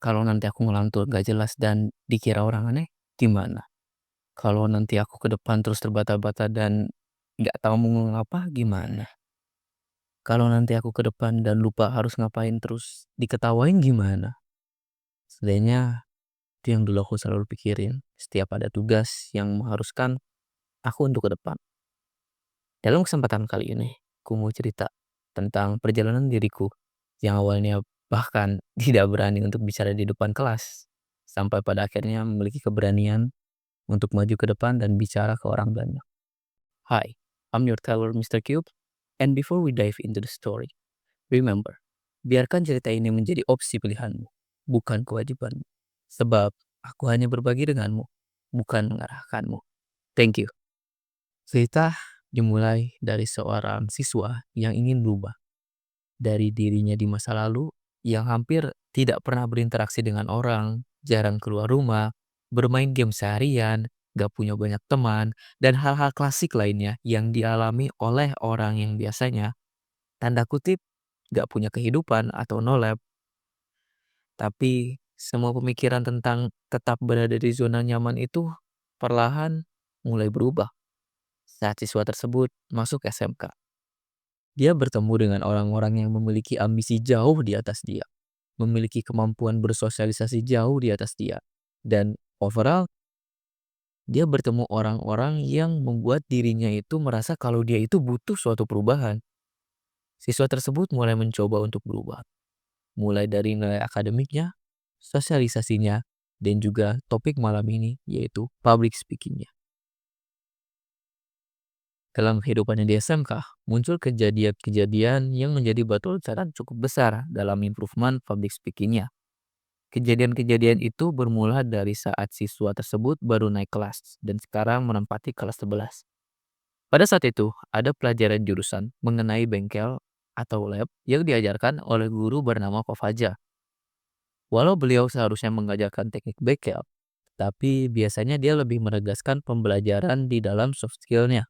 Kalau nanti aku ngelantur gak jelas dan dikira orang aneh, gimana? Kalau nanti aku ke depan terus terbata-bata dan nggak tahu mau ngomong apa, gimana? Kalau nanti aku ke depan dan lupa harus ngapain terus diketawain gimana? Setidaknya itu yang dulu aku selalu pikirin setiap ada tugas yang mengharuskan aku untuk ke depan. Dalam kesempatan kali ini, aku mau cerita tentang perjalanan diriku yang awalnya bahkan tidak berani untuk bicara di depan kelas, sampai pada akhirnya memiliki keberanian untuk maju ke depan dan bicara ke orang banyak. Hi, I'm your teller Mr. Cube, and before we dive into the story, remember, biarkan cerita ini menjadi opsi pilihanmu, bukan kewajibanmu. Sebab aku hanya berbagi denganmu, bukan mengarahkanmu. Thank you. Cerita dimulai dari seorang siswa yang ingin berubah dari dirinya di masa lalu yang hampir tidak pernah berinteraksi dengan orang, jarang keluar rumah, bermain game seharian, gak punya banyak teman, dan hal-hal klasik lainnya yang dialami oleh orang yang biasanya, tanda kutip, gak punya kehidupan atau no lab. Tapi semua pemikiran tentang tetap berada di zona nyaman itu perlahan mulai berubah saat siswa tersebut masuk SMK. Dia bertemu dengan orang-orang yang memiliki ambisi jauh di atas dia, memiliki kemampuan bersosialisasi jauh di atas dia, dan overall dia bertemu orang-orang yang membuat dirinya itu merasa kalau dia itu butuh suatu perubahan. Siswa tersebut mulai mencoba untuk berubah, mulai dari nilai akademiknya, sosialisasinya, dan juga topik malam ini yaitu public speakingnya. Dalam kehidupannya di SMK, muncul kejadian-kejadian yang menjadi batu loncatan cukup besar dalam improvement public speakingnya. Kejadian-kejadian itu bermula dari saat siswa tersebut baru naik kelas dan sekarang menempati kelas 11. Pada saat itu, ada pelajaran jurusan mengenai bengkel atau lab yang diajarkan oleh guru bernama Pak Fajar. Walau beliau seharusnya mengajarkan teknik bengkel, tapi biasanya dia lebih menegaskan pembelajaran di dalam soft skill-nya,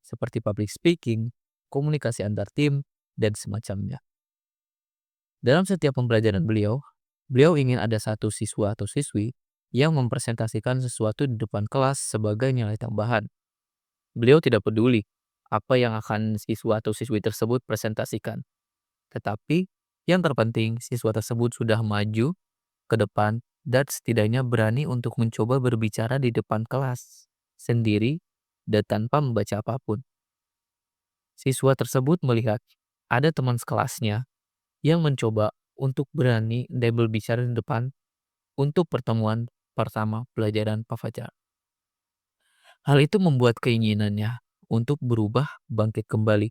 seperti public speaking, komunikasi antar tim, dan semacamnya. Dalam setiap pembelajaran beliau ingin ada satu siswa atau siswi yang mempresentasikan sesuatu di depan kelas sebagai nilai tambahan. Beliau tidak peduli apa yang akan siswa atau siswi tersebut presentasikan. Tetapi yang terpenting siswa tersebut sudah maju ke depan dan setidaknya berani untuk mencoba berbicara di depan kelas sendiri dan tanpa membaca apapun. Siswa tersebut melihat ada teman sekelasnya yang mencoba untuk berani dan berbicara di depan untuk pertemuan pertama pelajaran Pak Fajar. Hal itu membuat keinginannya untuk berubah bangkit kembali,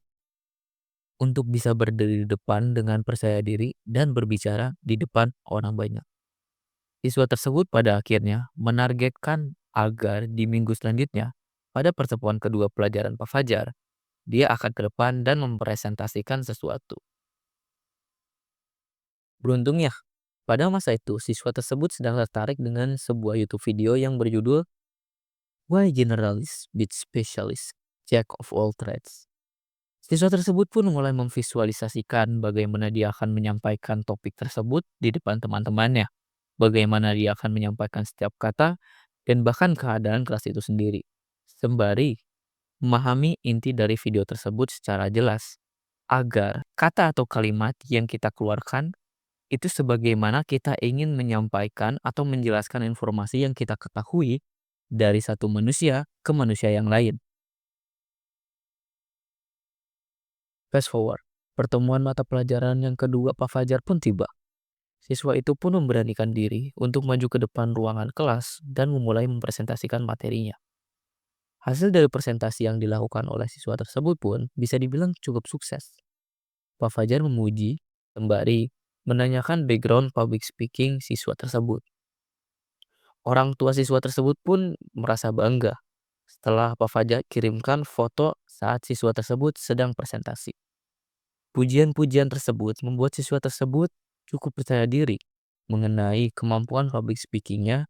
untuk bisa berdiri di depan dengan percaya diri dan berbicara di depan orang banyak. Siswa tersebut pada akhirnya menargetkan agar di minggu selanjutnya pada pertemuan kedua pelajaran Pak Fajar, dia akan ke depan dan mempresentasikan sesuatu. Beruntungnya, pada masa itu siswa tersebut sedang tertarik dengan sebuah YouTube video yang berjudul Why Generalists Beat Specialists, Jack of All Trades. Siswa tersebut pun mulai memvisualisasikan bagaimana dia akan menyampaikan topik tersebut di depan teman-temannya, bagaimana dia akan menyampaikan setiap kata, dan bahkan keadaan kelas itu sendiri. Sembari memahami inti dari video tersebut secara jelas, agar kata atau kalimat yang kita keluarkan itu sebagaimana kita ingin menyampaikan atau menjelaskan informasi yang kita ketahui dari satu manusia ke manusia yang lain. Fast forward, pertemuan mata pelajaran yang kedua Pak Fajar pun tiba. Siswa itu pun memberanikan diri untuk maju ke depan ruangan kelas dan memulai mempresentasikan materinya. Hasil dari presentasi yang dilakukan oleh siswa tersebut pun bisa dibilang cukup sukses. Pak Fajar memuji, sembari menanyakan background public speaking siswa tersebut. Orang tua siswa tersebut pun merasa bangga setelah Pak Fajar kirimkan foto saat siswa tersebut sedang presentasi. Pujian-pujian tersebut membuat siswa tersebut cukup percaya diri mengenai kemampuan public speakingnya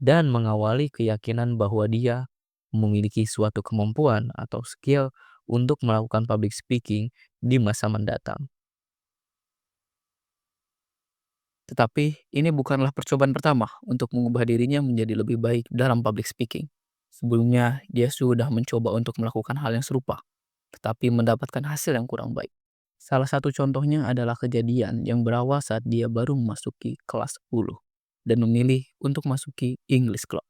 dan mengawali keyakinan bahwa dia memiliki suatu kemampuan atau skill untuk melakukan public speaking di masa mendatang. Tetapi ini bukanlah percobaan pertama untuk mengubah dirinya menjadi lebih baik dalam public speaking. Sebelumnya, dia sudah mencoba untuk melakukan hal yang serupa, tetapi mendapatkan hasil yang kurang baik. Salah satu contohnya adalah kejadian yang berawal saat dia baru memasuki kelas 10 dan memilih untuk masuki English Club.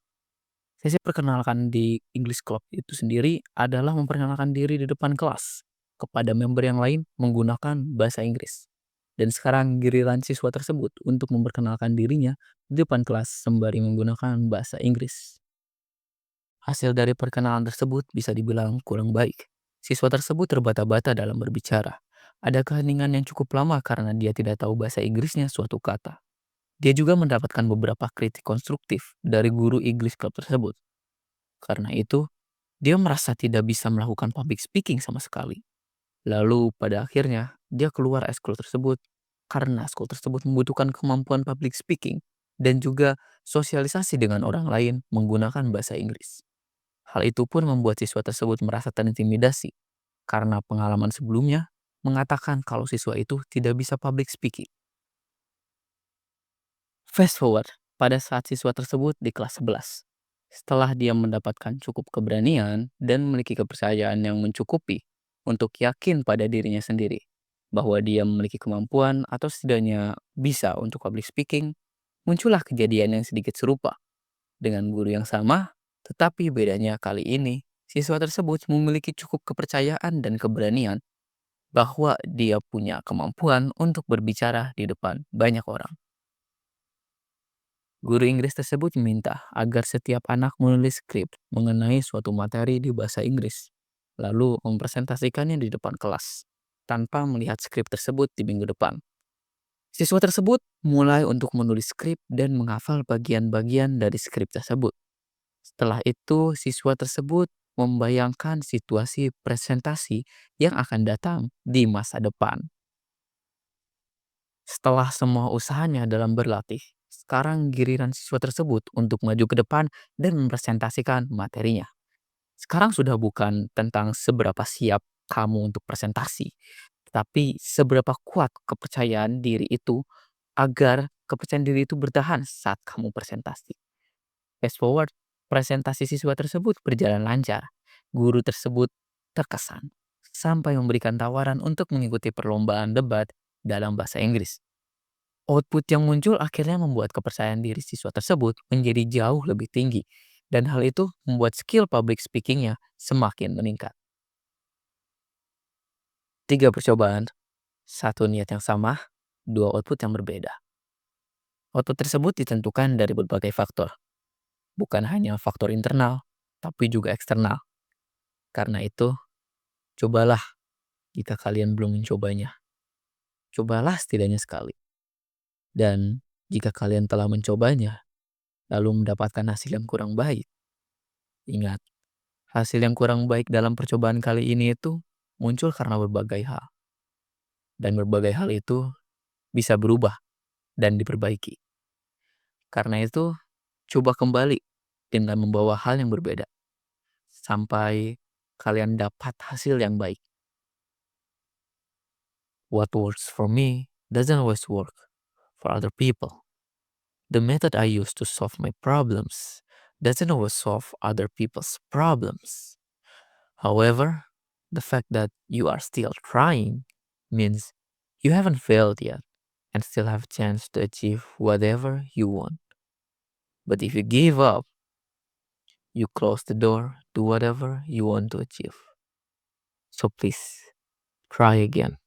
Sesi perkenalkan di English Club itu sendiri adalah memperkenalkan diri di depan kelas kepada member yang lain menggunakan bahasa Inggris. Dan sekarang giliran siswa tersebut untuk memperkenalkan dirinya di depan kelas sembari menggunakan bahasa Inggris. Hasil dari perkenalan tersebut bisa dibilang kurang baik. Siswa tersebut terbata-bata dalam berbicara. Ada keheningan yang cukup lama karena dia tidak tahu bahasa Inggrisnya suatu kata. Dia juga mendapatkan beberapa kritik konstruktif dari guru English Club tersebut. Karena itu, dia merasa tidak bisa melakukan public speaking sama sekali. Lalu pada akhirnya, dia keluar ekskul tersebut karena ekskul tersebut membutuhkan kemampuan public speaking dan juga sosialisasi dengan orang lain menggunakan bahasa Inggris. Hal itu pun membuat siswa tersebut merasa terintimidasi karena pengalaman sebelumnya mengatakan kalau siswa itu tidak bisa public speaking. Fast forward pada saat siswa tersebut di kelas 11. Setelah dia mendapatkan cukup keberanian dan memiliki kepercayaan yang mencukupi untuk yakin pada dirinya sendiri bahwa dia memiliki kemampuan atau setidaknya bisa untuk public speaking, muncullah kejadian yang sedikit serupa dengan guru yang sama, tetapi bedanya kali ini siswa tersebut memiliki cukup kepercayaan dan keberanian bahwa dia punya kemampuan untuk berbicara di depan banyak orang. Guru Inggris tersebut meminta agar setiap anak menulis skrip mengenai suatu materi di bahasa Inggris, lalu mempresentasikannya di depan kelas, tanpa melihat skrip tersebut di minggu depan. Siswa tersebut mulai untuk menulis skrip dan menghafal bagian-bagian dari skrip tersebut. Setelah itu, siswa tersebut membayangkan situasi presentasi yang akan datang di masa depan. Setelah semua usahanya dalam berlatih, sekarang giliran siswa tersebut untuk maju ke depan dan mempresentasikan materinya. Sekarang sudah bukan tentang seberapa siap kamu untuk presentasi, tetapi seberapa kuat kepercayaan diri itu agar kepercayaan diri itu bertahan saat kamu presentasi. Fast forward, presentasi siswa tersebut berjalan lancar. Guru tersebut terkesan sampai memberikan tawaran untuk mengikuti perlombaan debat dalam bahasa Inggris. Output yang muncul akhirnya membuat kepercayaan diri siswa tersebut menjadi jauh lebih tinggi, dan hal itu membuat skill public speakingnya semakin meningkat. 3 percobaan, satu niat yang sama, 2 output yang berbeda. Output tersebut ditentukan dari berbagai faktor, bukan hanya faktor internal, tapi juga eksternal. Karena itu, cobalah jika kalian belum mencobanya. Cobalah setidaknya sekali. Dan jika kalian telah mencobanya, lalu mendapatkan hasil yang kurang baik, ingat, hasil yang kurang baik dalam percobaan kali ini itu muncul karena berbagai hal. Dan berbagai hal itu bisa berubah dan diperbaiki. Karena itu, coba kembali dengan membawa hal yang berbeda. Sampai kalian dapat hasil yang baik. What works for me doesn't always work for other people. The method I use to solve my problems doesn't always solve other people's problems. However, the fact that you are still trying means you haven't failed yet and still have a chance to achieve whatever you want. But if you give up, you close the door to whatever you want to achieve. So please, try again.